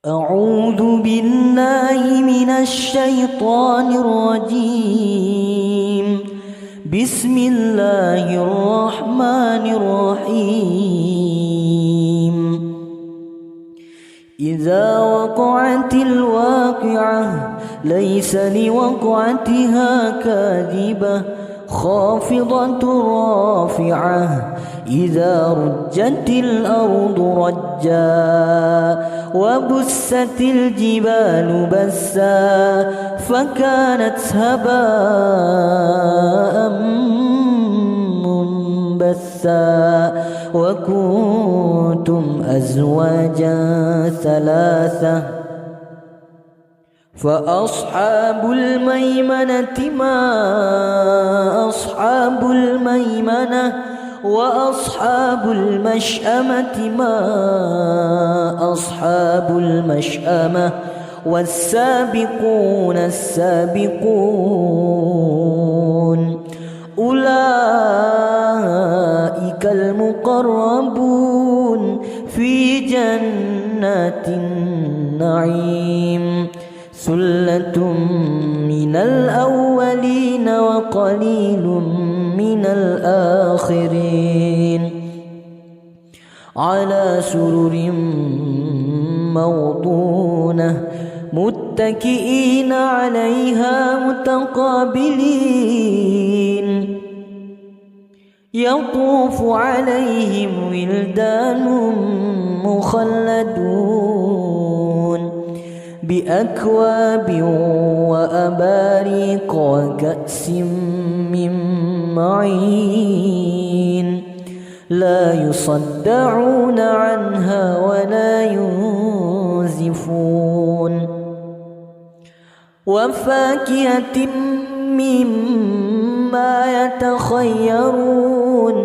أعوذ بالله من الشيطان الرجيم. بسم الله الرحمن الرحيم. إذا وقعت الواقعة ليس لوقعتها كاذبة خافضة رافعة. إذا رجت الأرض رجا وبست الجبال بسا فكانت هباء منبثا وكنتم أزواجا ثلاثة فأصحاب الميمنة ما أصحاب الميمنة وأصحاب المشأمة ما أصحاب المشأمة والسابقون السابقون أولئك المقربون في جنات النعيم. ثلة من الأولين وقليل من الآخرين. على سرر موضونة متكئين عليها متقابلين. يطوف عليهم ولدان مخلدون بأكواب وأباريق وكأس من معين. لا يصدعون عنها ولا ينزفون. وفاكهة مما يتخيرون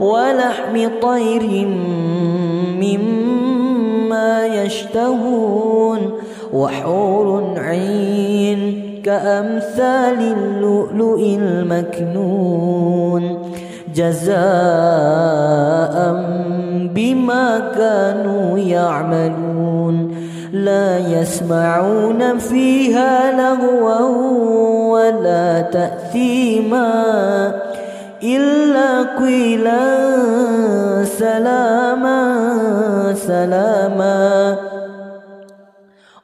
ولحم طير مما يشتهون وحور عين كأمثال اللؤلؤ المكنون جزاء بما كانوا يعملون. لا يسمعون فيها لغوا ولا تأثيما إلا قيلا سلاما سلاما.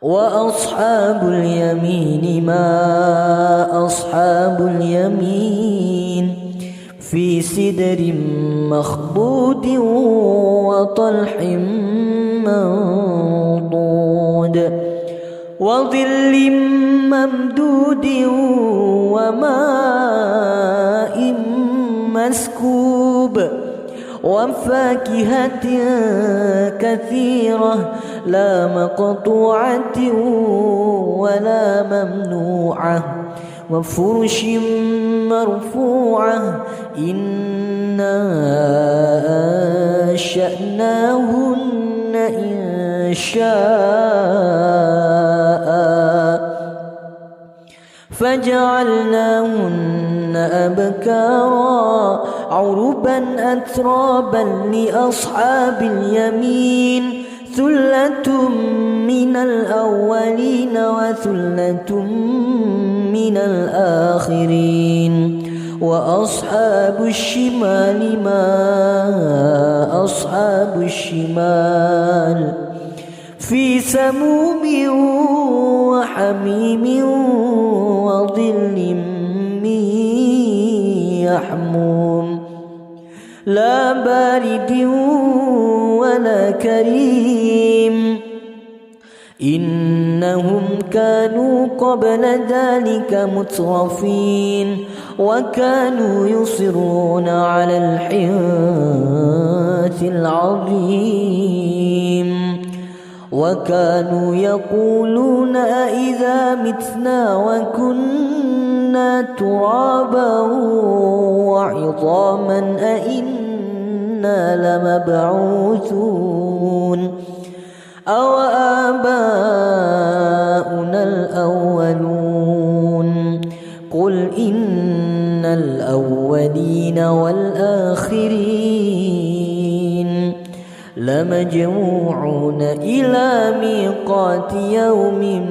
وأصحاب اليمين ما أصحاب اليمين. في سدر مخضود وطلح منضود وظل ممدود وماء مسكوب وفاكهة كثيرة لا مقطوعة ولا ممنوعة وفرش مرفوعة. إنا أنشأناهن إنشاء فجعلناهن أبكارا عربا أترابا لأصحاب اليمين. ثلة من الأولين وثلة من الآخرين. وأصحاب الشمال ما أصحاب الشمال. في سموم وحميم وظل من يحموم لا بارد ولا كريم. إنهم كانوا قبل ذلك مترفين وكانوا يصرون على الحنث العظيم. وكانوا يقولون أإذا متنا وكنا ترابا وعظاما أإنا لمبعوثون أو آباؤنا الأولون. قل إن الأولين والآخرين. لمجموعون إلى ميقات يوم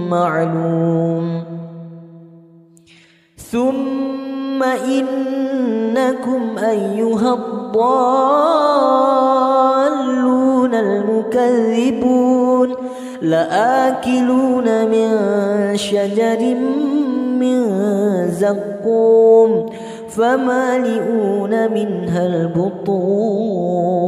معلوم ثم إنكم أيها الضالون المكذبون لآكلون من شجر من زقوم فمالئون منها البطون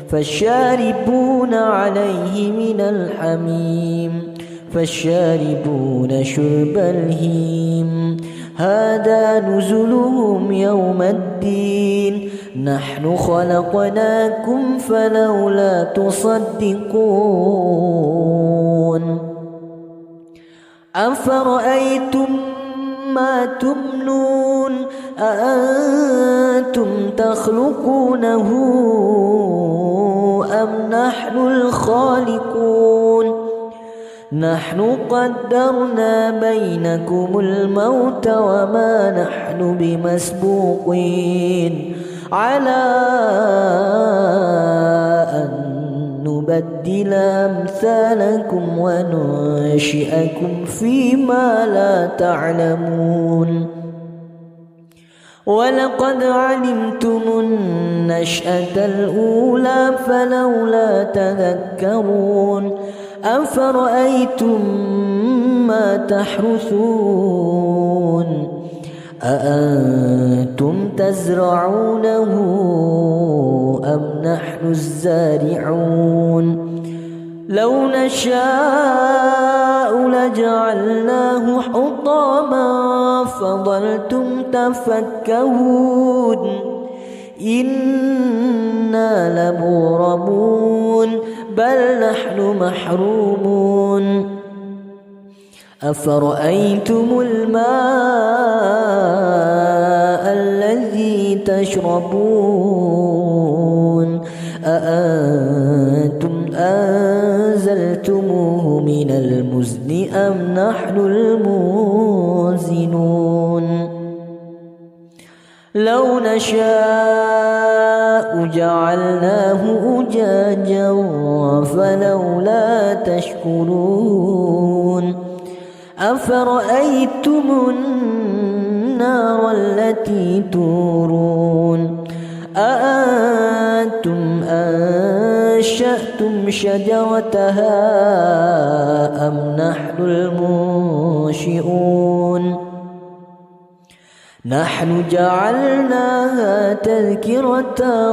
فالشاربون عليه من الحميم فالشاربون شرب الهيم هذا نزلهم يوم الدين نحن خلقناكم فلولا تصدقون أفرأيتم ما تمنون أأنتم تخلقونه أم نحن الخالقون نحن قدرنا بينكم الموت وما نحن بمسبوقين على أن نبدل أمثالكم وننشئكم فيما لا تعلمون ولقد علمتم النشأة الأولى فلولا تذكرون أفرأيتم ما تحرثون أأنتم تزرعونه أم نحن الزارعون لو نشاء لجعلناه حطاما فظلتم تفكهون إنا لمغرمون بل نحن محرومون أفرأيتم الماء الذي تشربون أأنتم أنزلتموه من المزن أم نحن المنزلون لو نشاء جعلناه أجاجا فلولا تشكرون أفرأيتم النار التي تورون أأنتم أنشأتم شجرتها أم نحن المنشئون نحن جعلناها تذكرة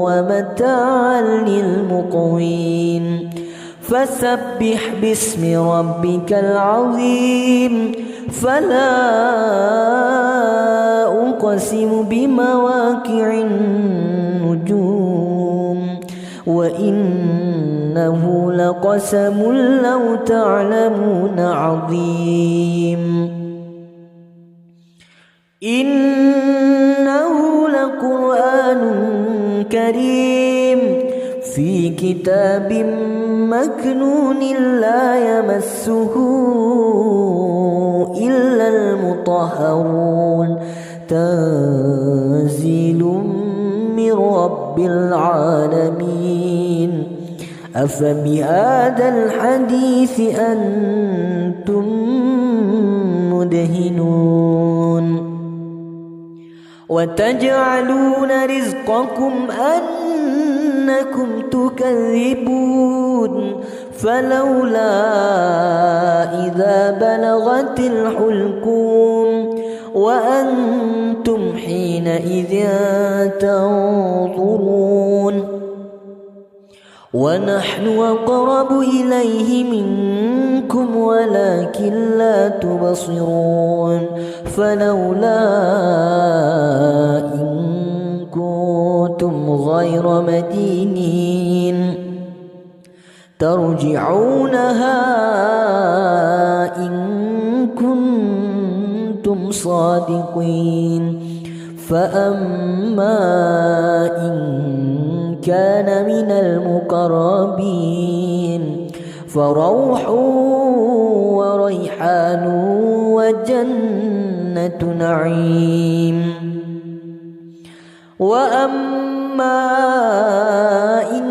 ومتاعا للمقوين فسبح باسم ربك العظيم فلا أقسم بمواقع النجوم وإنه لقسم لو تعلمون عظيم إنه لقرآن كريم في كتاب مكنون لا يمسه إلا المطهرون تنزيل من رب العالمين أفبهذا الحديث أنتم مدهنون وتجعلون رزقكم أنكم تكذبون فلولا إذا بلغت الحلقوم وأنتم حينئذ تنظرون ونحن أقرب إليه منكم ولكن لا تبصرون فلولا إن كنتم غير مدينين ترجعونها إن كنتم صادقين فأما إن كان من المقربين فروح وريحان وجنة نعيم وأما إن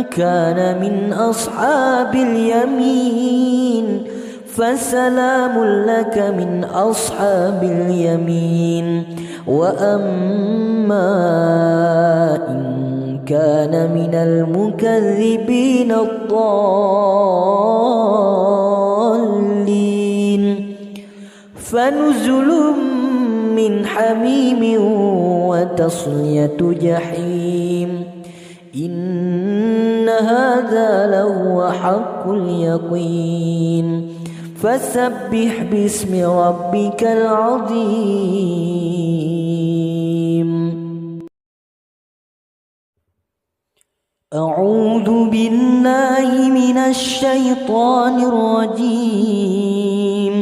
كان من أصحاب اليمين فسلام لك من أصحاب اليمين. وأما إن كان من المكذبين الضالين فنزل من حميم وتصلية جحيم. إن هذا لهو حق اليقين. فسبح باسم ربك العظيم. أعوذ بالله من الشيطان الرجيم.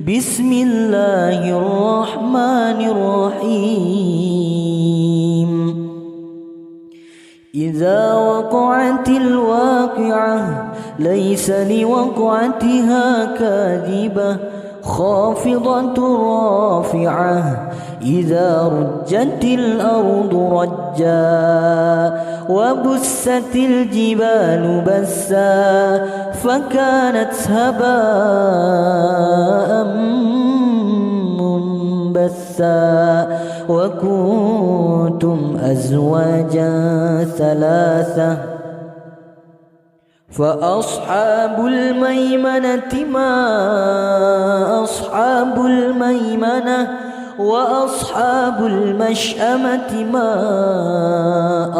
بسم الله الرحمن الرحيم. إذا وقعت الواقعة ليس لوقعتها كاذبة خافضة رافعة. إذا رجت الأرض رجا وبست الجبال بسا فكانت هباء منبثا وكنتم أزواجا ثلاثة. فأصحاب الميمنة ما أصحاب الميمنة وأصحاب المشأمة ما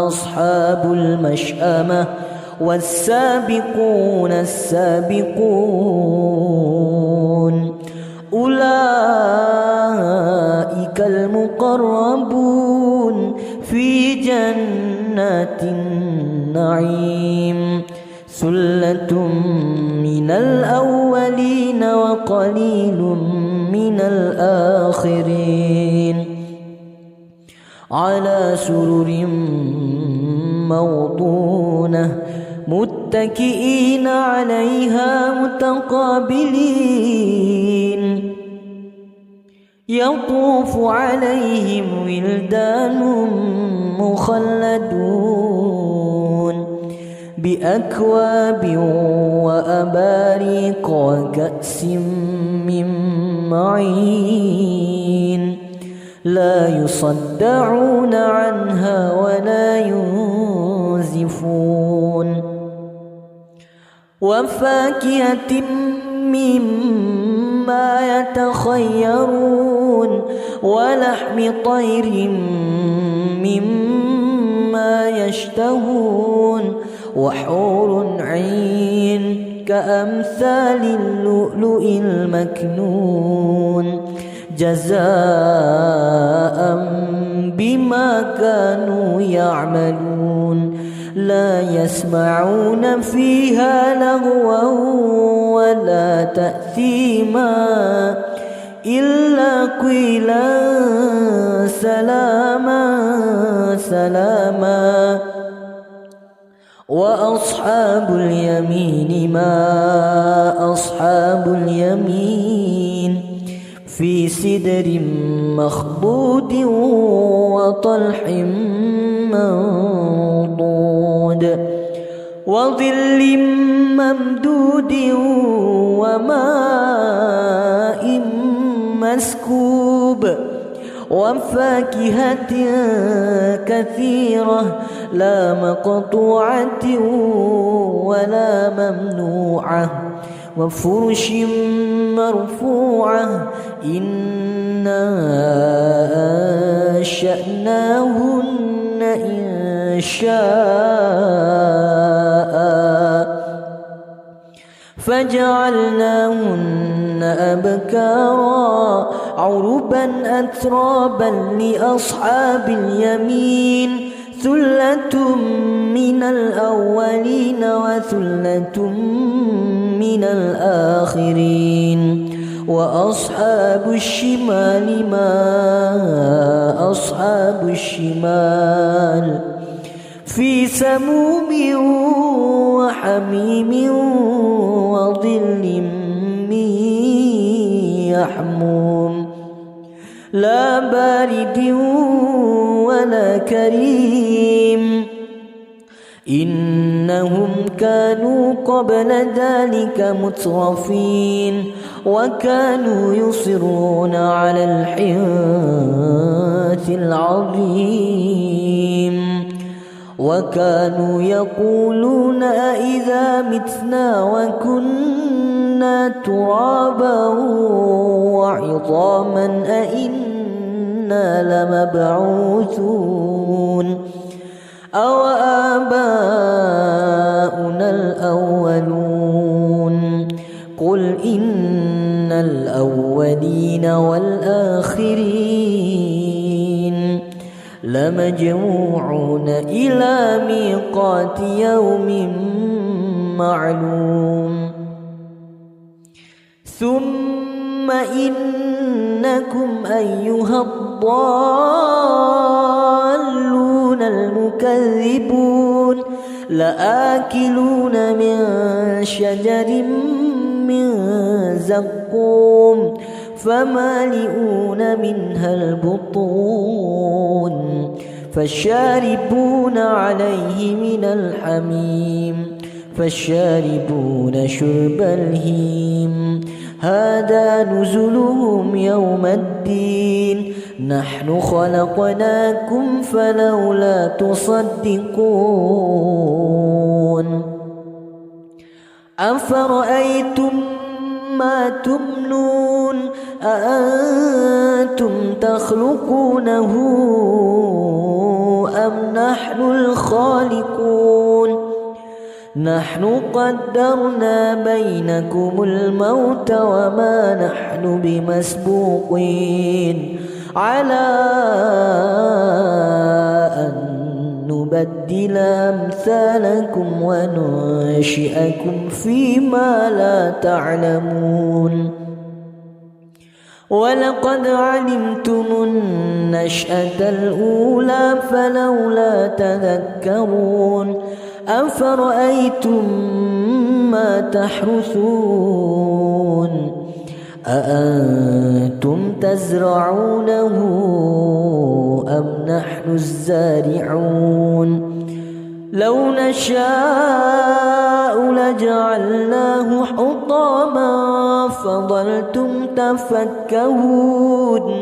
أصحاب المشأمة. والسابقون السابقون أولئك المقربون في جنات النعيم. ثلة من الأولين وقليل من الآخرين. على سرر موضونة متكئين عليها متقابلين. يطوف عليهم ولدان مخلدون بأكواب وأباريق وكأس من معين. لا يصدعون عنها ولا ينزفون. وفاكهة مما يتخيرون ولحم طير مما يشتهون. وحور عين كأمثال اللؤلؤ المكنون جزاء بما كانوا يعملون. لا يسمعون فيها لغوا ولا تأثيما إلا قيلا سلاما سلاما. وأصحاب اليمين ما أصحاب اليمين. في سدر مخضود وطلح منضود وظل ممدود وماء مسكوب. وفاكهة كثيرة لا مقطوعة ولا ممنوعة. وفرش مرفوعة. إنا أنشأناهن إنشاء فجعلناهن أبكارا عربا أترابا لأصحاب اليمين. ثلة من الأولين وثلة من الآخرين. وأصحاب الشمال ما أصحاب الشمال. في سموم وحميم وظل من يحموم لا بارد ولا كريم. إنهم كانوا قبل ذلك مترفين وكانوا يصرون على الحنث العظيم وكانوا يقولون أإذا متنا وكنا ترابا وعظاما أإنا لمبعوثون أو آباؤنا الأولون قل إن الأولين والآخرين لمجموعون إلى ميقات يوم معلوم ثم إنكم أيها الضالون المكذبون لآكلون من شجر من زقوم فمالئون منها البطون فالشاربون عليه من الحميم فالشاربون شرب الهيم هذا نزلهم يوم الدين نحن خلقناكم فلولا تصدقون أفرأيتم ما تمنون أأنتم تخلقونه أم نحن الخالقون نحن قدرنا بينكم الموت وما نحن بمسبوقين على أن نبدل أمثالكم وننشئكم فيما لا تعلمون ولقد علمتم النشأة الأولى فلولا تذكرون أفرأيتم ما تحرثون أأنتم تزرعونه أم نحن الزارعون لو نشاء لجعلناه حطاما فظلتم تفكهون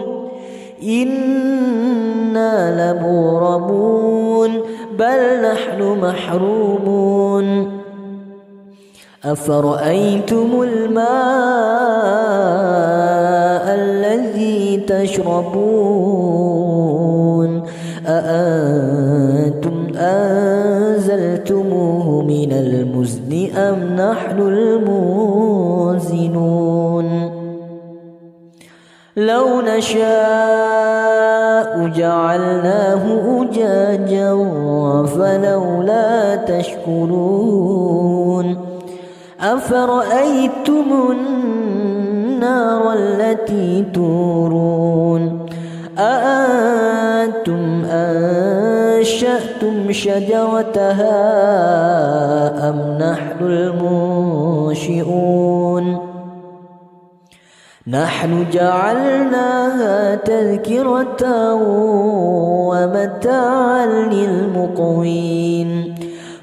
إنا لمغرمون بل نحن محرومون أفرأيتم الماء الذي تشربون أأنتم أنزلتموه من المزن أم نحن المنزلون لو نشاء جعلناه أجاجا فلولا تشكرون أفرأيتم النار التي تورون أأنتم أنشأتم شجرتها أم نحن المنشئون نحن جعلناها تذكرة ومتاعا للمقوين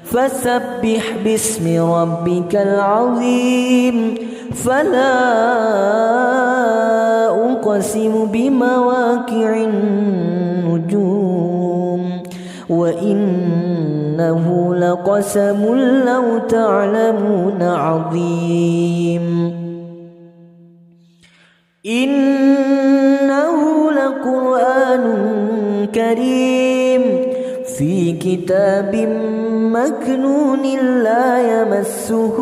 فسبح باسم ربك العظيم فلا أقسم بمواقع النجوم وإنه لقسم لو تعلمون عظيم إنه لقرآن كريم في كتاب مكنون لا يمسه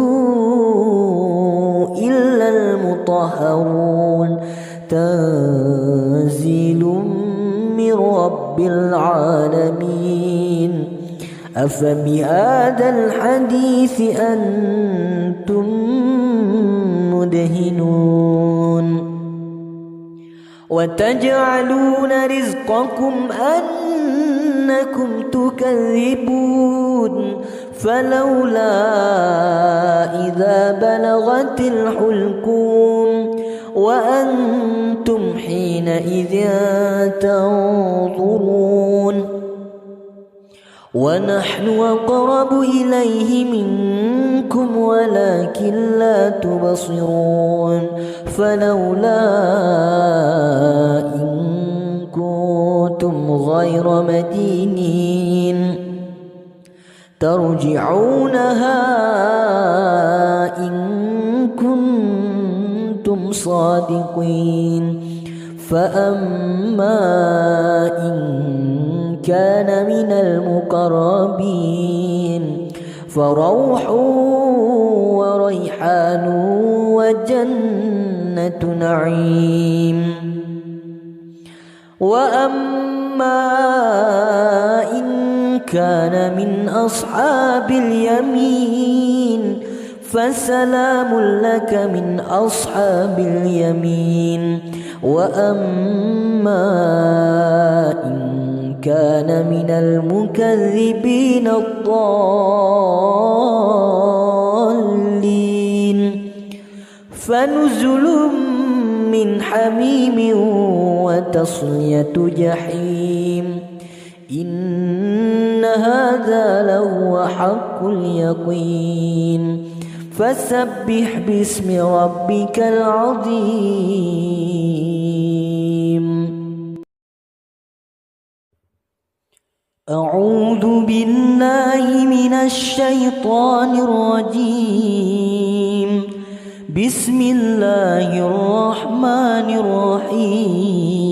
إلا المطهرون تنزيل من رب العالمين أفبهذا الحديث أنتم مدهنون وتجعلون رزقكم أنكم تكذبون فلولا إذا بلغت الحلقوم وأنتم حينئذ تنظرون ونحن أقرب إليه منكم ولكن لا تبصرون فلولا إن كنتم غير مدينين ترجعونها إن كنتم صادقين فأما إن كان من المقربين فروح وريحان وجنة نعيم وأما إن كان من أصحاب اليمين فسلام لك من أصحاب اليمين وأما إن كان من المكذبين الضالين فنزل من حميم وتصلية جحيم إن هذا لهو حق اليقين فسبح باسم ربك العظيم. أعوذ بالله من الشيطان الرجيم. بسم الله الرحمن الرحيم.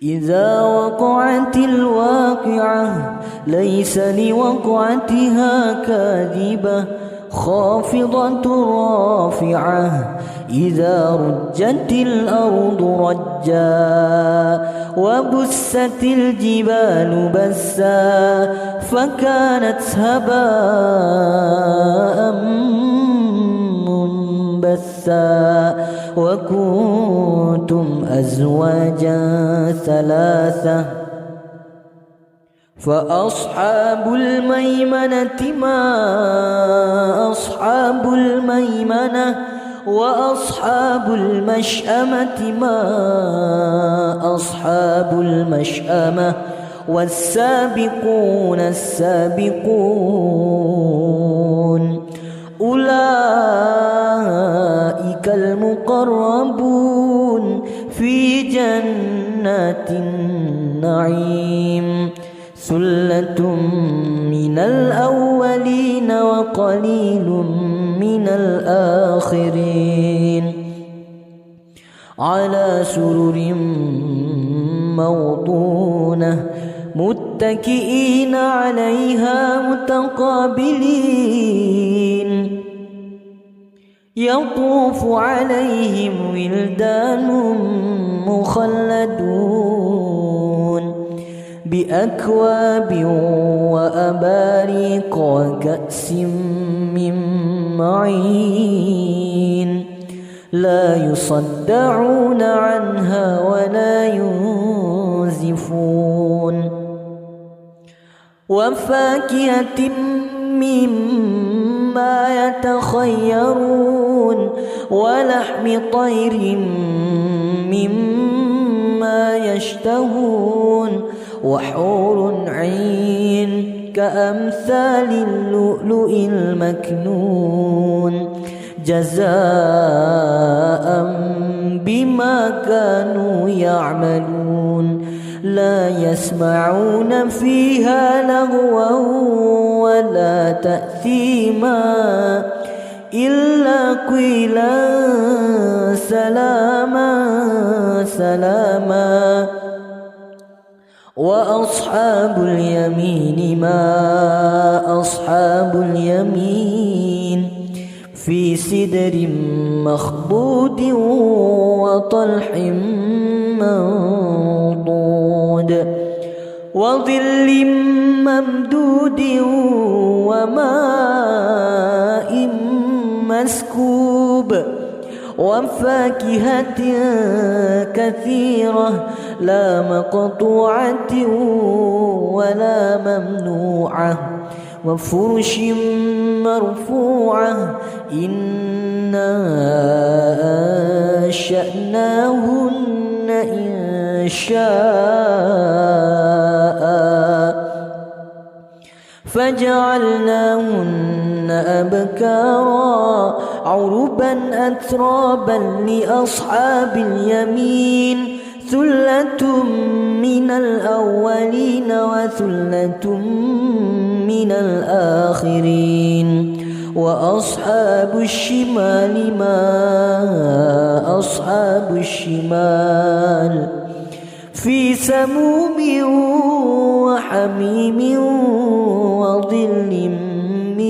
إذا وقعت الواقعة ليس لوقعتها كاذبة خافضة رافعة إذا رجت الأرض رجا وبست الجبال بسا فكانت هباء منبثا وكنتم أزواجا ثلاثة فأصحاب الميمنة ما أصحاب الميمنة وأصحاب المشأمة ما أصحاب المشأمة والسابقون السابقون أولئك المقربون في جنات النعيم ثلة من الأولين وقليل من الآخرين على سرر موضونة متكئين عليها متقابلين يطوف عليهم ولدان مخلدون بأكواب وأباريق وكأس من معين لا يصدعون عنها ولا ينزفون وفاكهة مما يتخيرون ولحم طير مما يشتهون وحور عين كأمثال اللؤلؤ المكنون جزاء بما كانوا يعملون لا يسمعون فيها لغوا ولا تأثيما إلا قيلا سلاما سلاما وأصحاب اليمين ما أصحاب اليمين في سدر مخضود وطلح منضود وظل ممدود وماء مسكوب وفاكهة كثيرة لا مقطوعة ولا ممنوعة وفرش مرفوعة إنا أنشأناهن إنشاء فجعلناهن أبكارا عربا أترابا لأصحاب اليمين ثلة من الأولين وثلة من الآخرين وأصحاب الشمال ما أصحاب الشمال في سموم وحميم وظل من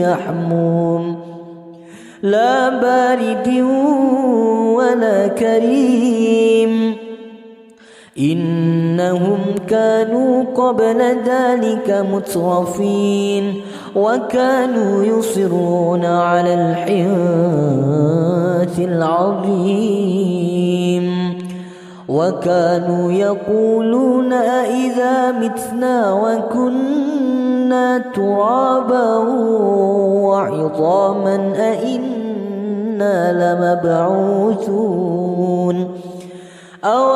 يحموم لا بارد ولا كريم إنهم كانوا قبل ذلك مترفين وكانوا يصرون على الحنث العظيم وكانوا يقولون أإذا متنا وكنا ترابا وعظاما أإنا لمبعوثون أو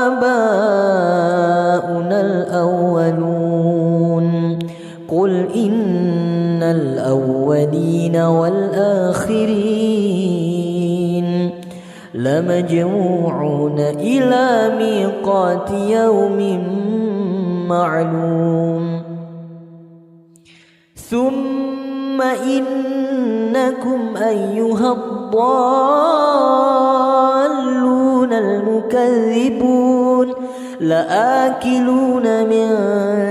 آباؤنا الأولون قل إن الأولين والآخرين لمجموعون إلى ميقات يوم معلوم ثم إنكم أيها الضالون المكذبون لآكلون من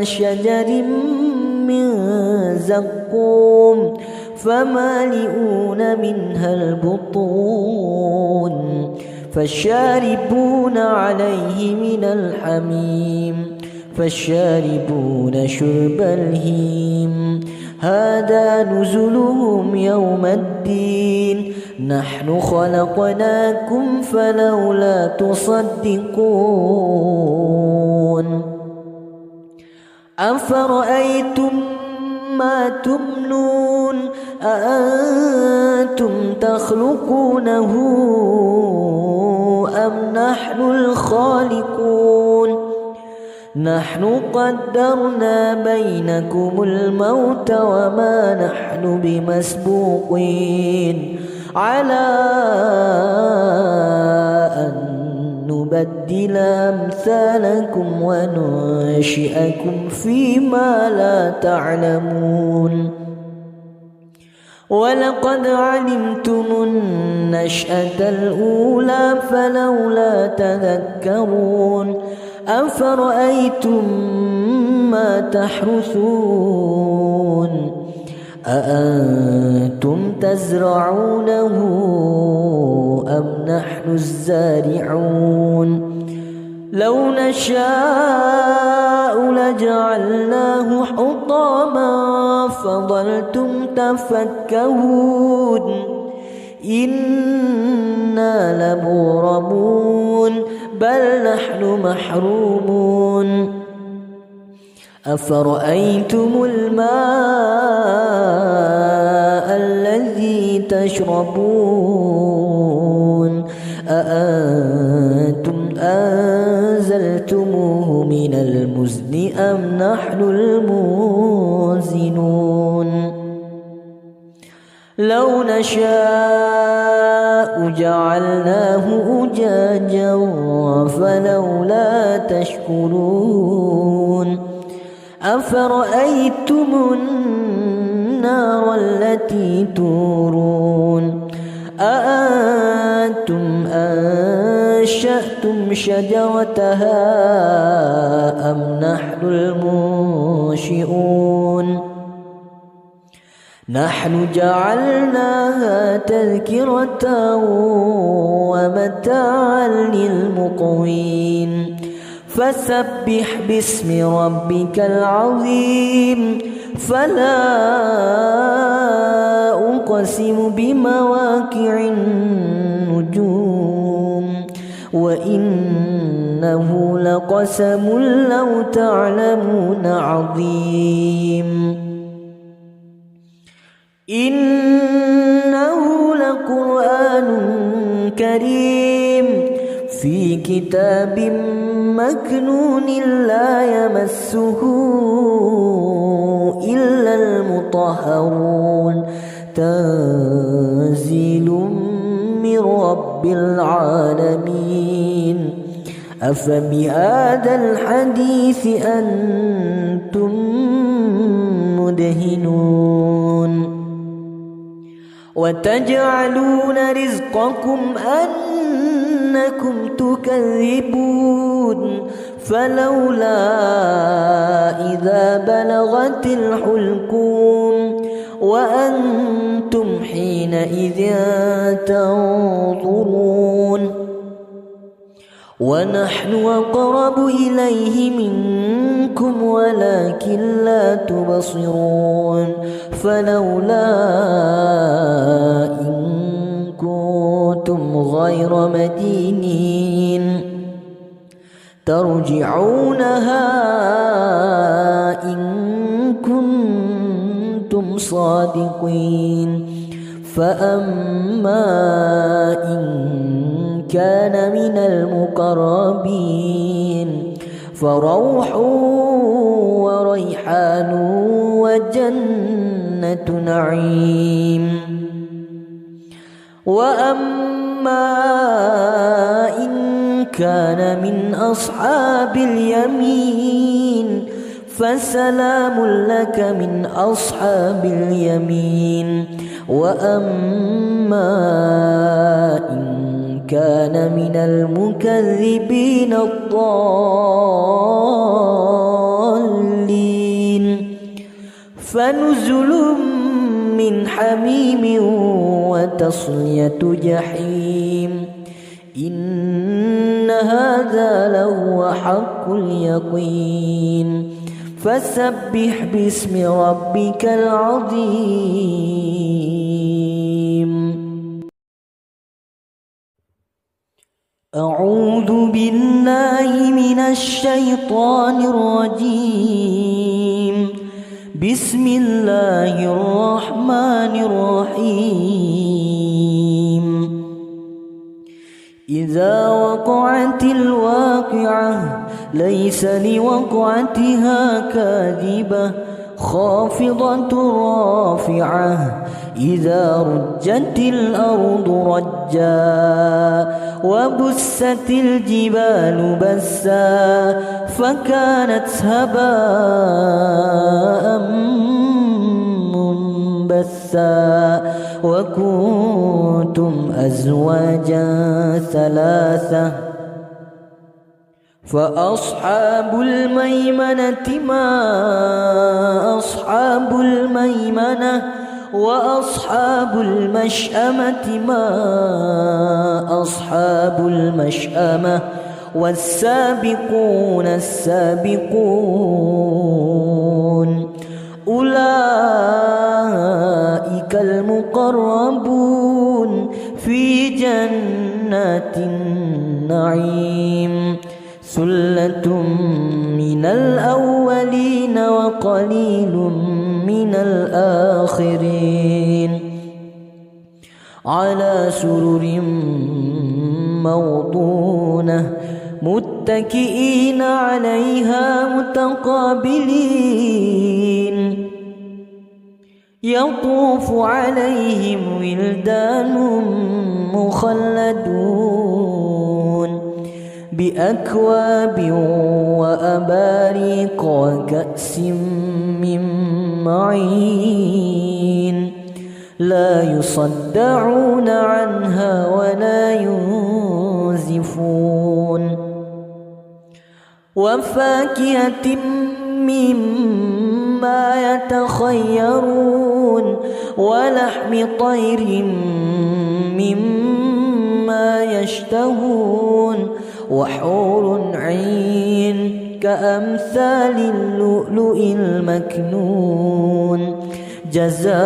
شجر من زقوم فمالئون منها البطون فالشاربون عليه من الحميم فالشاربون شرب الهيم هذا نزلهم يوم الدين نحن خلقناكم فلولا تصدقون أفرأيتم ما تمنون أأنتم تخلقونه أم نحن الخالقون نحن قدرنا بينكم الموت وما نحن بمسبوقين على أن نبدل أمثالكم وننشئكم فيما لا تعلمون ولقد علمتم النشأة الأولى فلولا تذكرون أفرأيتم ما تحرثون أأنتم تزرعونه أم نحن الزارعون لو نشاء لجعلناه حطاما فظلتم تفكهون إنا لمغرمون بل نحن محرومون أفرأيتم الماء الذي تشربون أأنتم أنزلتموه من المزن أم نحن المنزلون لو نشاء جعلناه أجاجا فلولا تشكرون أفرأيتم النار التي تورون أأنتم أنشأتم شجرتها أم نحن المنشئون نحن جعلناها تذكرة ومتاعا للمقوين فسبح باسم ربك العظيم فلا أقسم بمواقع النجوم وإنه لقسم لو تعلمون عظيم إنه لقرآن كريم في كتاب مكنون لا يمسه إلا المطهرون تنزيل من رب العالمين أفبهذا الحديث أنتم مدهنون وتجعلون رزقكم أنكم تكذبون فلولا إذا بلغت الحلقوم وأنتم حينئذ تنظرون ونحن أقرب إليه منكم ولكن لا تبصرون فلولا إن كنتم غير مدينين ترجعونها إن كنتم صادقين فأما إن كان من المقربين فروح وريحان وجنة نعيم وأما إن كان من أصحاب اليمين فسلام لك من أصحاب اليمين وأما إن كان من المكذبين الضالين فنزل من حميم وتصلية جحيم إن هذا لهو حق اليقين فسبح باسم ربك العظيم أعوذ بالله من الشيطان الرجيم بسم الله الرحمن الرحيم إذا وقعت الواقعة ليس لوقعتها كاذبة خافضة رافعة إذا رجت الأرض رجا وبست الجبال بسا فكانت هباء منبثا وكنتم أزواجا ثلاثة فأصحاب الميمنة ما أصحاب الميمنة وأصحاب المشأمة ما أصحاب المشأمة والسابقون السابقون أولئك المقربون في جنات النعيم ثلة من الأولين وقليل من الآخرين على سرر موضونة متكئين عليها متقابلين يطوف عليهم ولدان مخلدون بأكواب وأباريق وكأس من معين لا يصدعون عنها ولا ينزفون وفاكهة مما يتخيرون ولحم طير مما يشتهون وحور عين كأمثال اللؤلؤ المكنون جزاء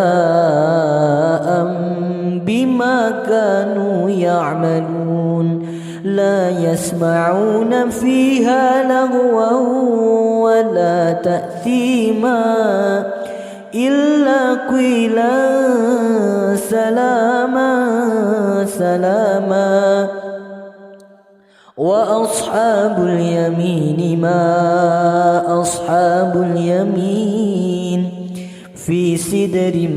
بما كانوا يعملون لا يسمعون فيها لغوا ولا تأثيما إلا قيلا سلاما سلاما وأصحاب اليمين ما أصحاب اليمين في سدر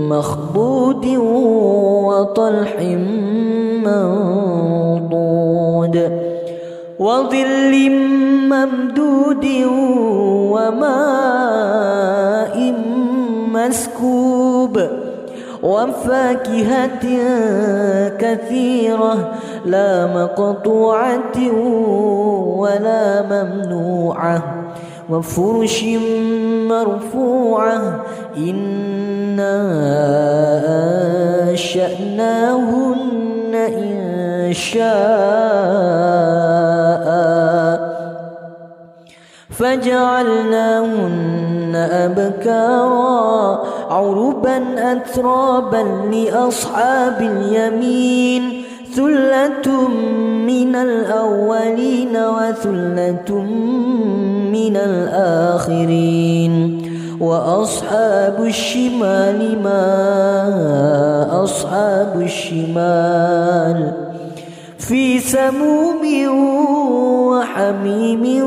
مخضود وطلح منضود وظل ممدود وماء مسكوب وفاكهة كثيرة لا مقطوعة ولا ممنوعة وفرش مرفوعة إنا أنشأناهن إنشاء فجعلناهن أبكارا عربا أترابا لأصحاب اليمين ثلة من الأولين وثلة من الآخرين وأصحاب الشمال ما أصحاب الشمال في سموم وحميم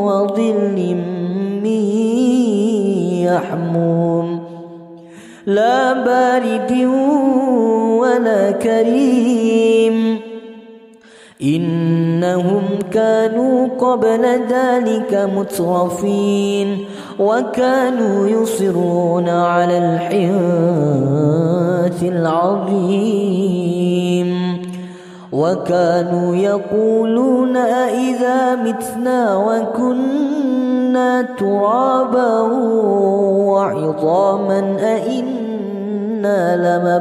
وظل من يحموم لا بارد ولا كريم إنهم كانوا قبل ذلك مترفين وكانوا يصرون على الحنث العظيم وكانوا يقولون أإذا متنا وكنا ترابا وعظاما أإنا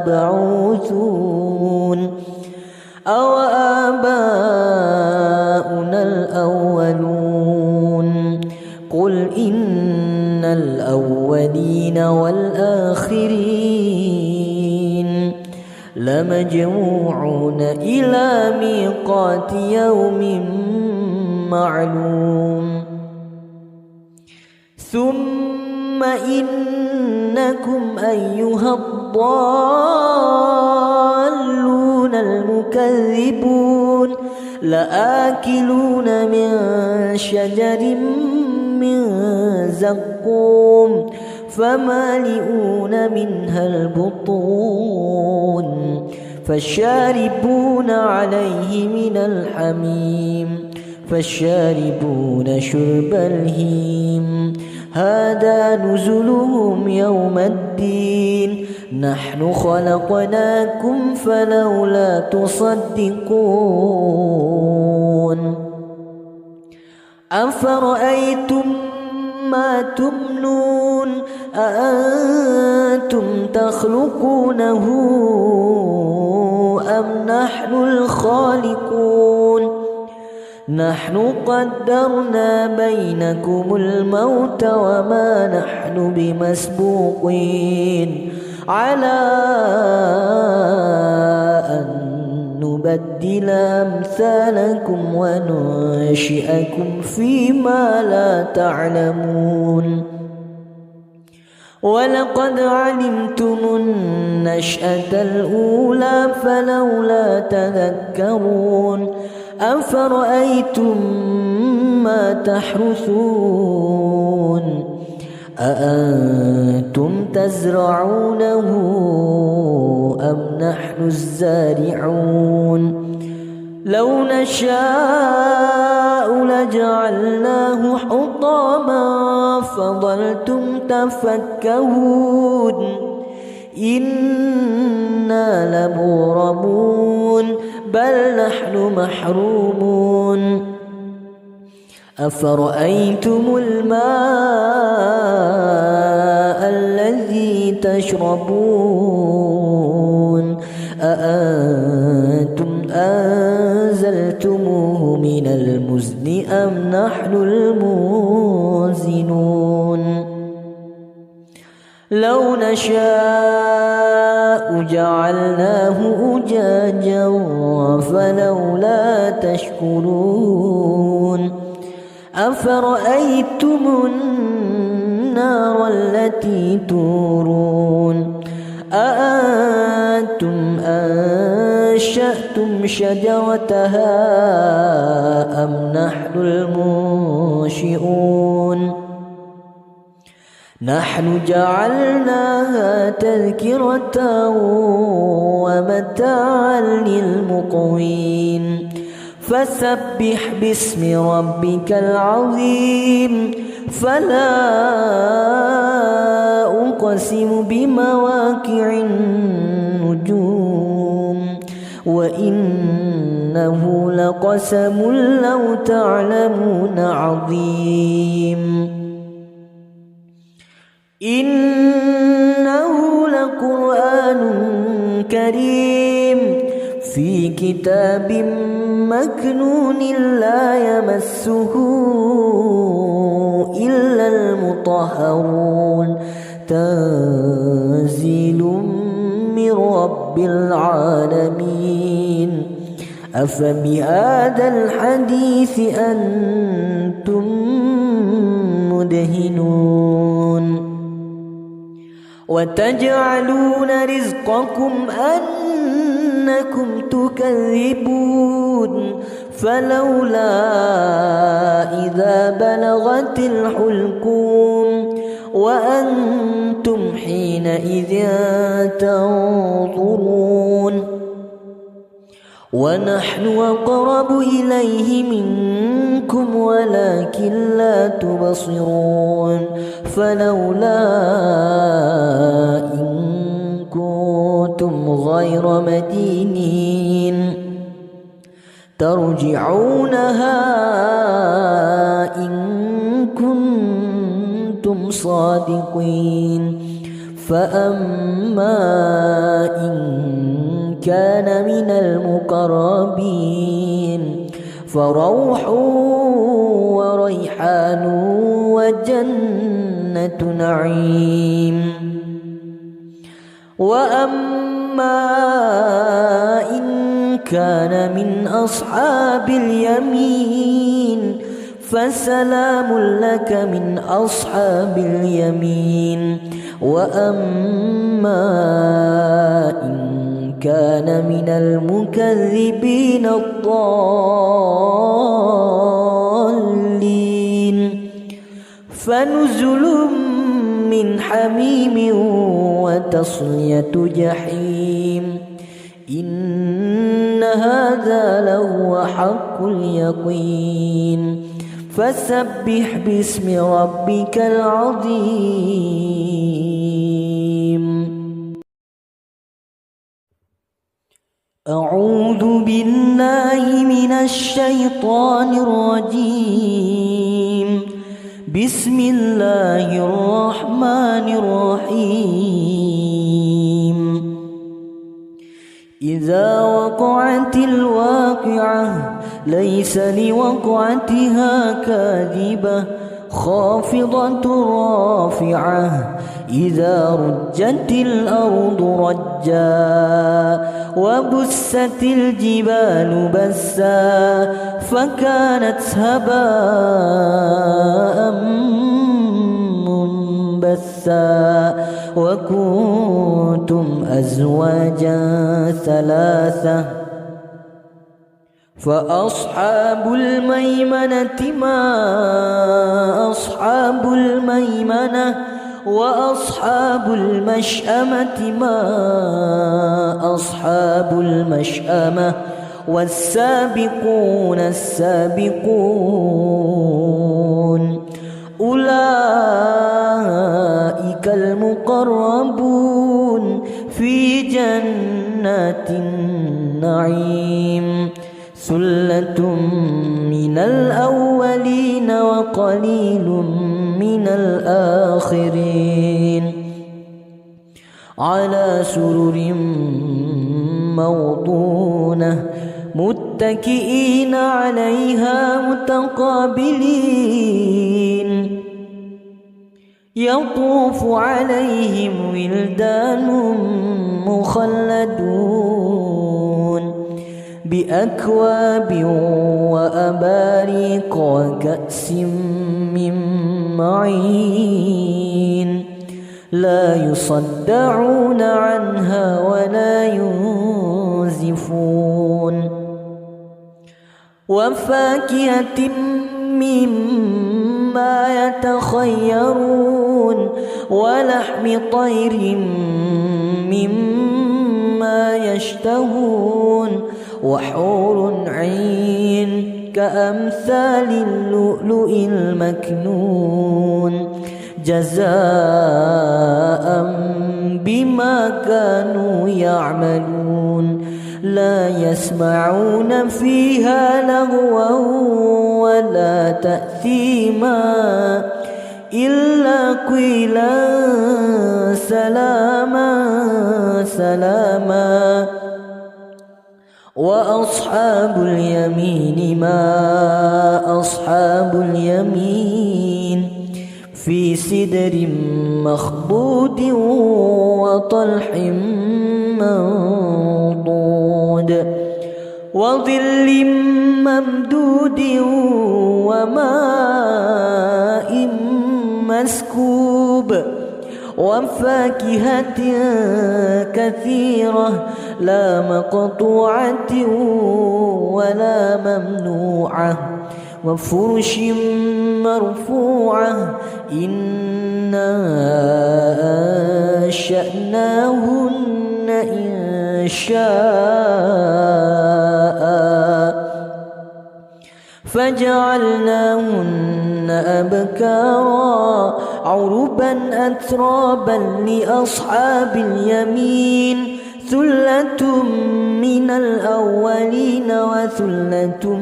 لمبعوثون أو آباؤنا الأولون قل إن الأولين والآخرين لمجموعون إلى ميقات يوم معلوم ثم إنكم أيها الضالون المكذبون لآكلون من شجر من زقوم فمالئون منها البطون فالشاربون عليه من الحميم فالشاربون شرب الهيم هذا نزلهم يوم الدين نحن خلقناكم فلولا تصدقون أفرأيتم ما تمنون أأنتم تخلقونه أم نحن الخالقون نحن قدرنا بينكم الموت وما نحن بمسبوقين على أن نبدل أمثالكم وننشئكم فيما لا تعلمون ولقد علمتم النشأة الأولى فلولا تذكرون أفرأيتم ما تحرثون أأنتم تزرعونه أم نحن الزارعون لو نشاء لجعلناه حطاما فظلتم تفكهون إنا لمغرمون بل نحن محرومون أفرأيتم الماء الذي تشربون أأنتم أنزلتموه من المزن أم نحن المنزلون لو نشاء جعلناه أجاجا فلولا تشكرون أفرأيتم النار التي تورون أأنتم أنشأتم شجرتها أم نحن المنشئون نحن جعلناها تذكرة ومتاعا للمقوين فسبح باسم ربك العظيم فلا أقسم بمواقع النجوم وإنه لقسم لو تعلمون عظيم إنه لقرآن كريم في كتاب مكنون لا يمسه إلا المطهرون تنزيل من رب العالمين أفبهذا الحديث أنتم مدهنون وتجعلون رزقكم أنكم تكذبون فلولا إذا بلغت الحلقوم وأنتم حينئذ تنظرون ونحن أقرب إليه منكم ولكن لا تبصرون فلولا إن كنتم غير مدينين ترجعونها إن كنتم صادقين فأما إن كان من المقربين فروح وريحان وجنة نعيم وأما إن كان من أصحاب اليمين فسلام لك من أصحاب اليمين وأما إن كان من المكذبين الضالين فنزل من حميم وتصلية جحيم إن هذا لهو حق اليقين فسبح باسم ربك العظيم أعوذ بالله من الشيطان الرجيم بسم الله الرحمن الرحيم إذا وقعت الواقعة ليس لوقعتها كاذبة خافضة رافعة إذا رجت الأرض رجا وبست الجبال بسا فكانت هباء منبثا وكنتم أزواجا ثلاثة فأصحاب الميمنة ما أصحاب الميمنة وأصحاب المشأمة ما أصحاب المشأمة والسابقون السابقون أولئك المقربون في جنات النعيم ثلة من الأولين وقليل من الآخرين على سرر موضونة متكئين عليها متقابلين يطوف عليهم ولدان مخلدون بأكواب وأباريق وكأس من معين لا يصدعون عنها ولا ينزفون يصفون وفاكهة مما يتخيرون ولحم طير مما يشتهون وحور عين كأمثال اللؤلؤ المكنون جزاء بما كانوا يعملون لا يسمعون فيها لغوا ولا تأثيما إلا قيلا سلاما سلاما وأصحاب اليمين ما أصحاب اليمين في سدر مخضود وطلح منضود وظل ممدود وماء مسكوب وفاكهة كثيرة لا مقطوعة ولا ممنوعة وفرش مرفوعة إنا أنشأناهن إنشاء فجعلناهن أبكارا عربا أترابا لأصحاب اليمين ثلة من الأولين وثلة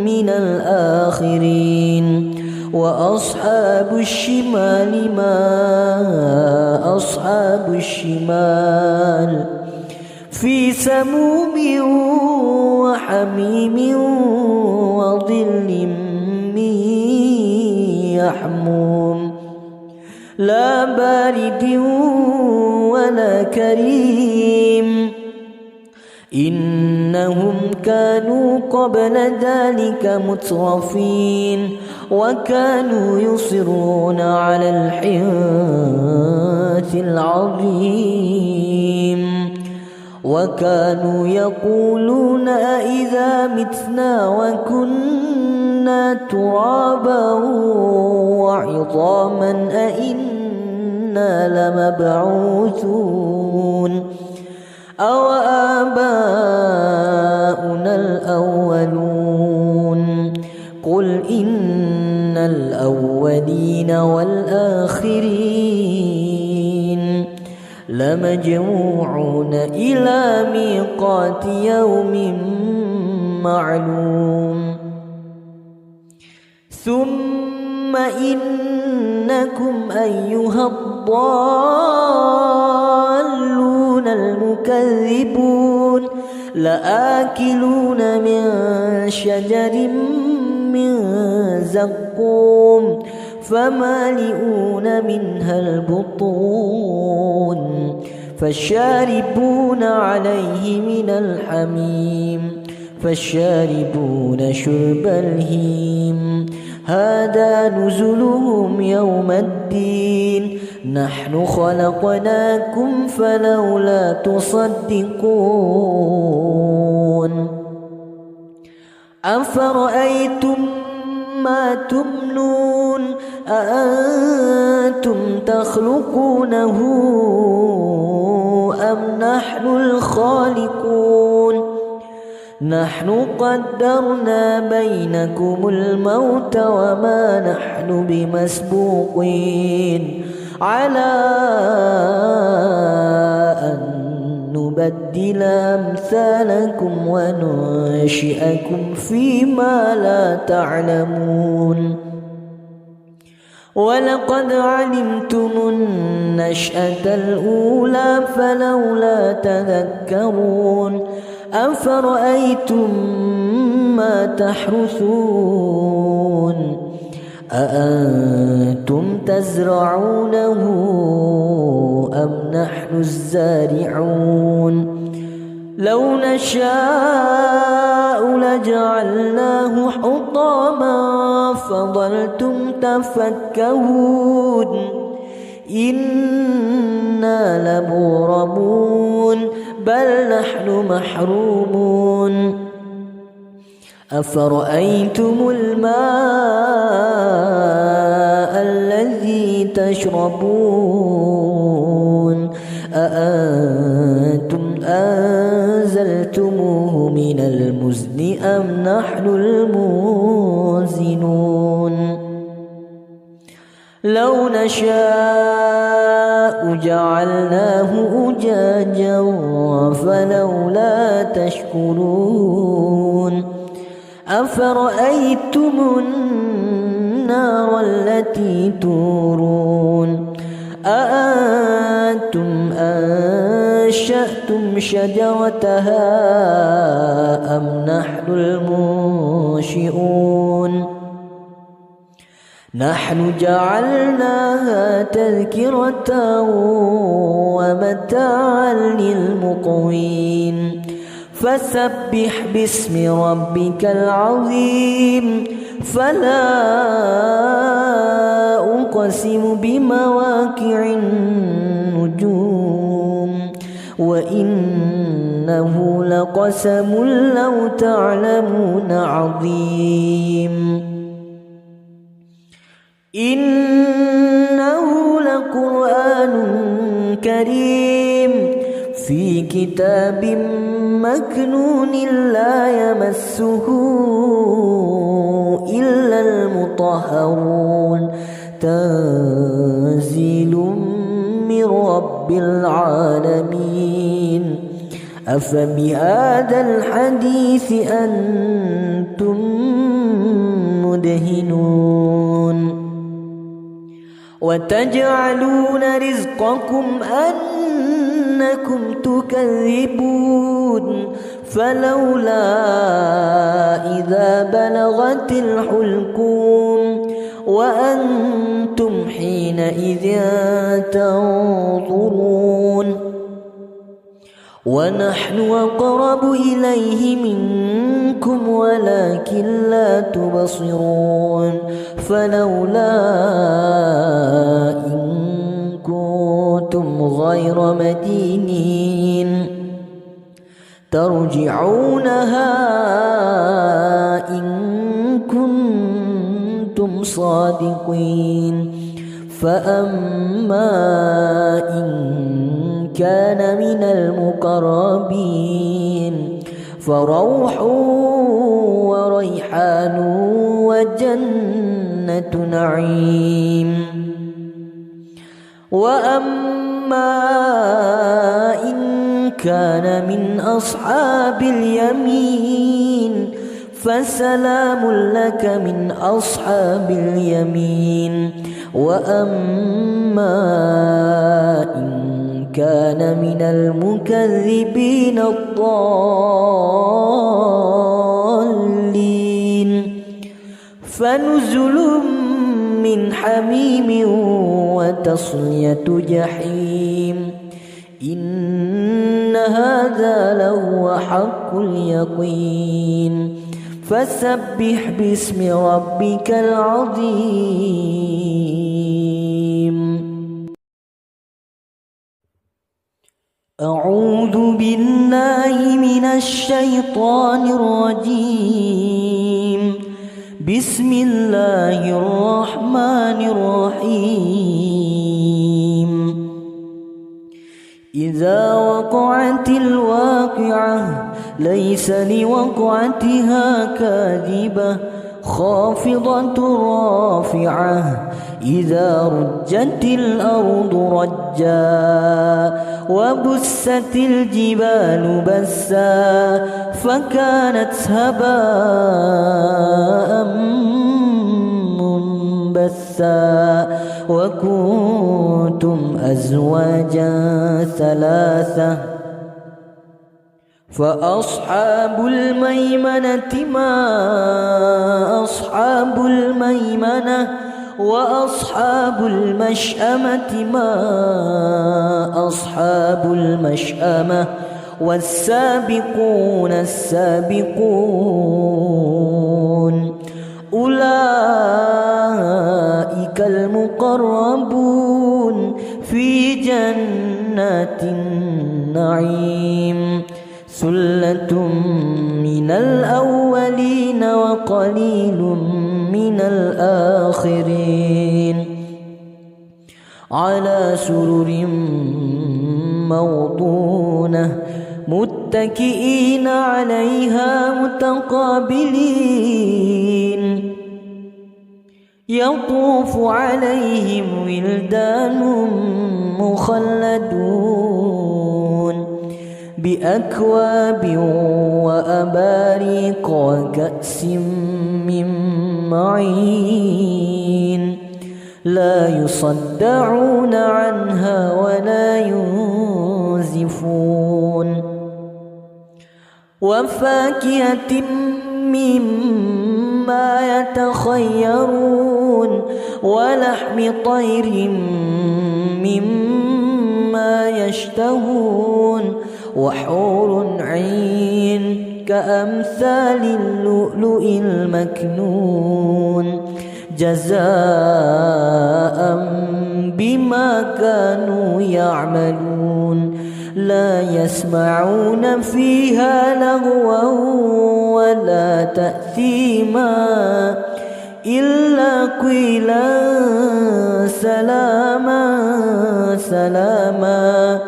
من الآخرين وأصحاب الشمال ما أصحاب الشمال في سموم وحميم وظل من يحموم لا بارد ولا كريم إنهم كانوا قبل ذلك مترفين وكانوا يصرون على الحنث العظيم وكانوا يقولون أإذا متنا وكنا ترابا وعظاما أإنا لمبعوثون أو آباؤنا الأولون قل إن الأولين والآخرين لمجموعون إلى ميقات يوم معلوم ثم إنكم أيها الضالون المكذبون لآكلون من شجر من زقوم فمالئون منها البطون فالشاربون عليه من الحميم فالشاربون شرب الهيم هذا نزلهم يوم الدين نحن خلقناكم فلولا تصدقون أفرأيتم ما تمنون أأنتم تخلقونه أم نحن الخالقون نحن قدرنا بينكم الموت وما نحن بمسبوقين على أن نبدل أمثالكم وننشئكم فيما لا تعلمون ولقد علمتم النشأة الأولى فلولا تذكرون أفرأيتم ما تحرثون أأنتم تزرعونه أم نحن الزارعون لو نشاء لجعلناه حطاما فظلتم تفكهون إنا لمغرمون بل نحن محرومون أفرأيتم الماء الذي تشربون أأنتم أنزلتموه من المزن أم نحن المنزلون لو نشاء جعلناه أجاجا فلولا تشكرون أفرأيتم النار التي تورون أأنتم أنشأتم شجرتها أم نحن المنشئون نحن جعلناها تذكرة ومتاعا للمقوين فسبح باسم ربك العظيم فلا أقسم بمواقع النجوم وإنه لقسم لو تعلمون عظيم إنه لقرآن كريم في كتاب مكنون لا يمسه إلا المطهرون تنزيل من رب العالمين أفبهذا الحديث أنتم مدهنون وتجعلون رزقكم أنكم تكذبون فلولا إذا بلغت الحلقوم وأنتم حينئذ تنظرون ونحن أقرب إليه منكم ولكن لا تبصرون فلولا إن كنتم غير مدينين ترجعونها إن كنتم صادقين فأما إن كان من المقربين فروح وريحان وجنة نعيم وأما إن كان من أصحاب اليمين فسلام لك من أصحاب اليمين وأما إن كان من المكذبين الضالين فنزل من حميم وتصلية جحيم إن هذا لهو حق اليقين فسبح باسم ربك العظيم أعوذ بالله من الشيطان الرجيم بسم الله الرحمن الرحيم إذا وقعت الواقعة ليس لوقعتها كاذبة خافضة رافعة إذا رجت الأرض رجا وبست الجبال بسا فكانت هباء منبثا وكنتم أزواجا ثلاثة فأصحاب الميمنة ما أصحاب الميمنة وأصحاب المشأمة ما أصحاب المشأمة والسابقون السابقون أولئك المقربون في جنات النعيم ثلة من الأولين وقليل من الآخرين على سرر موضونة متكئين عليها متقابلين يطوف عليهم ولدان مخلدون بأكواب وأباريق وكأس من معين لا يصدعون عنها ولا ينزفون وفاكهة مما يتخيرون ولحم طير مما يشتهون وحور عين كأمثال اللؤلؤ المكنون جزاء بما كانوا يعملون لا يسمعون فيها لغوا ولا تأثيما إلا قيلا سلاما سلاما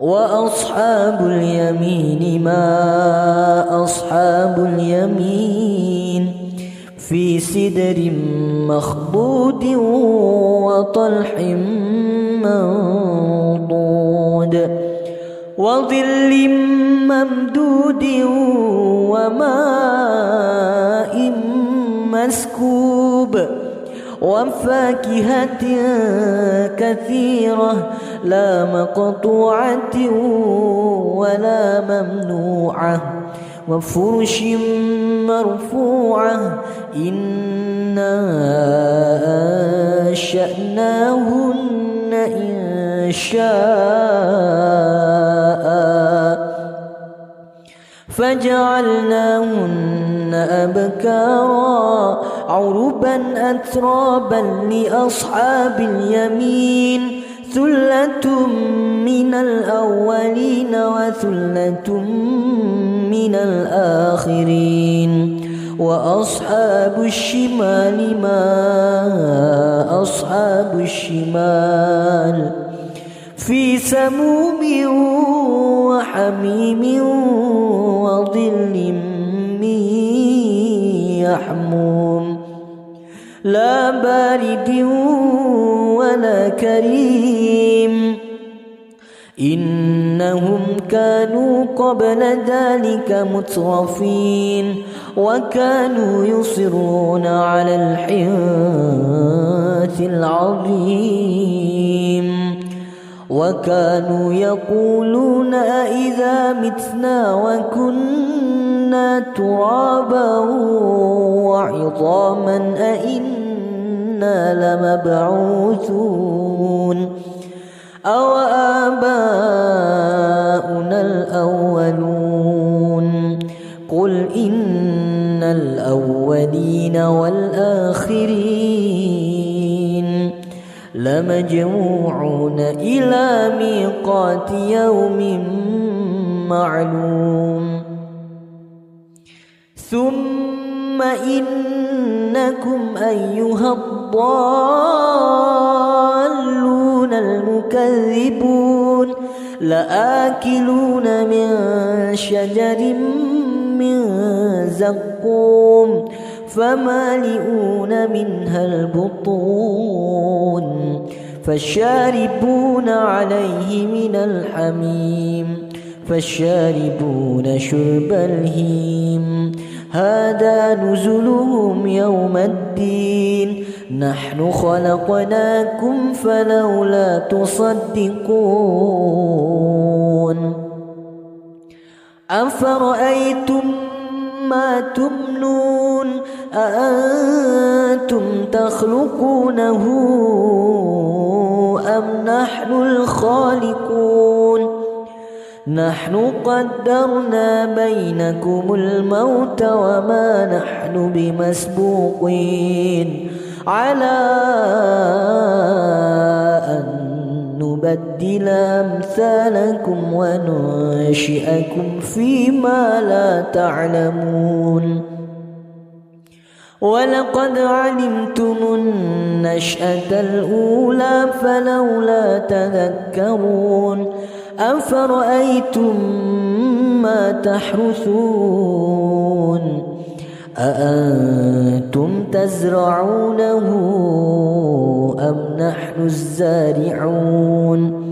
وأصحاب اليمين ما أصحاب اليمين في سدر مخضود وطلح منضود وظل ممدود وماء مسكوب وفاكهة كثيرة لا مقطوعة ولا ممنوعة وفرش مرفوعة إنا أنشأناهن إنشاء فجعلناهن أبكارا عربا أترابا لأصحاب اليمين ثلة من الأولين وثلة من الآخرين وأصحاب الشمال ما أصحاب الشمال في سموم وحميم وظل من يحموم لا بارد ولا كريم إنهم كانوا قبل ذلك مترفين وكانوا يصرون على الحنث العظيم وكانوا يقولون أإذا متنا وكنا ترابا وعظاما أإنا لمبعوثون أو آباؤنا الأولون قل إن الأولين والآخرين لمجموعون إلى ميقات يوم معلوم ثم إنكم أيها الضالون المكذبون لآكلون من شجر من زقوم فمالئون منها البطون فالشاربون عليه من الحميم فالشاربون شرب الهيم هذا نزلهم يوم الدين نحن خلقناكم فلولا تصدقون أفرأيتم ما تمنون أأنتم تخلقونه أم نحن الخالقون نحن قدرنا بينكم الموت وما نحن بمسبوقين على أن نبدل أمثالكم وننشئكم فيما لا تعلمون ولقد علمتم النشأة الأولى فلولا تذكرون أفرأيتم ما تحرثون أأنتم تزرعونه أم نحن الزارعون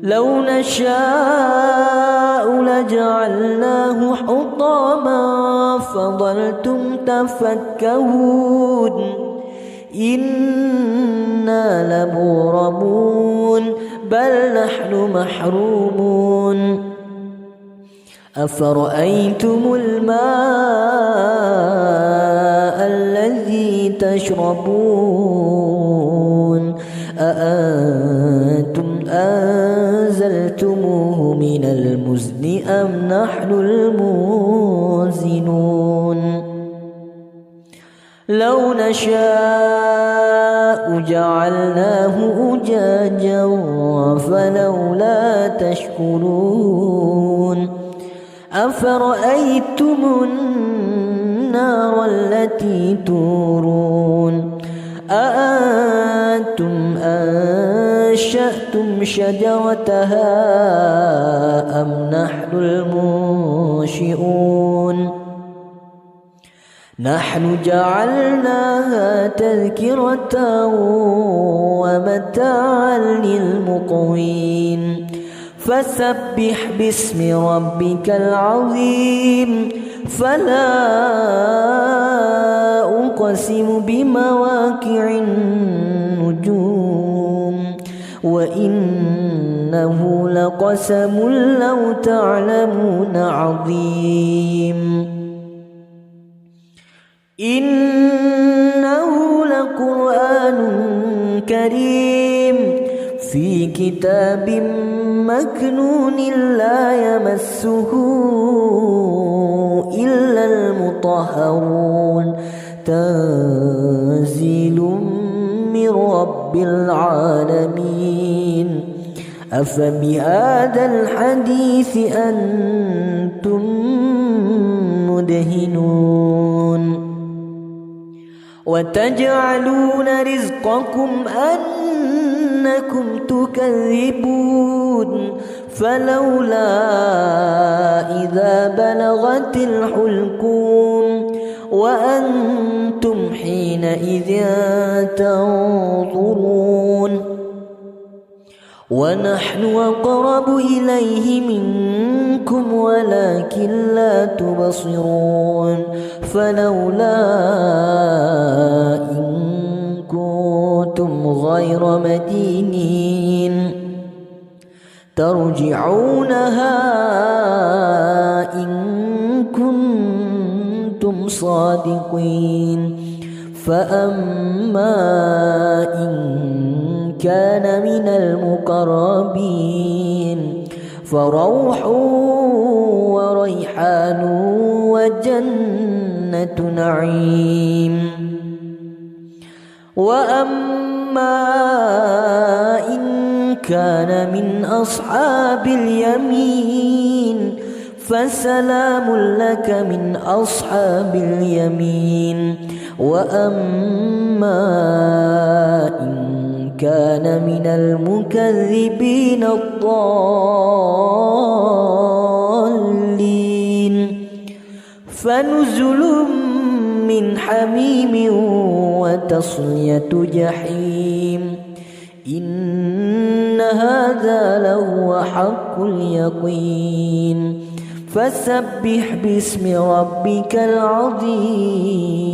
لو نشاء لجعلناه حطاما فظلتم تفكهون إنا لمغرمون بل نحن محرومون أفرأيتم الماء الذي تشربون أأنتم أنزلتموه من المزن أم نحن المنزلون لو نشاء جعلناه أجاجا فلولا تشكرون أفرأيتم النار التي تورون أأنتم أنشأتم شجرتها أم نحن المنشئون نحن جعلناها تذكرة ومتاعا للمقوين فسبح باسم ربك العظيم فلا أقسم بمواقع النجوم وإنه لقسم لو تعلمون عظيم إنه لقرآن كريم في كتاب مكنون لا يمسه إلا المطهرون تنزيل من رب العالمين أفبهذا الحديث أنتم مدهنون وتجعلون رزقكم أنكم تكذبون فلولا إذا بلغت الحلقوم وأنتم حينئذ تنظرون ونحن أقرب إليه منكم ولكن لا تبصرون فلولا إن كنتم غير مدينين ترجعونها إن كنتم صادقين فأما إن كان من المقربين فروح وريحان وجنة نعيم وأما إن كان من أصحاب اليمين فسلام لك من أصحاب اليمين وأما إن كان من المكذبين الضالين فنزل من حميم وتصلية جحيم إن هذا لهو حق اليقين فسبح باسم ربك العظيم.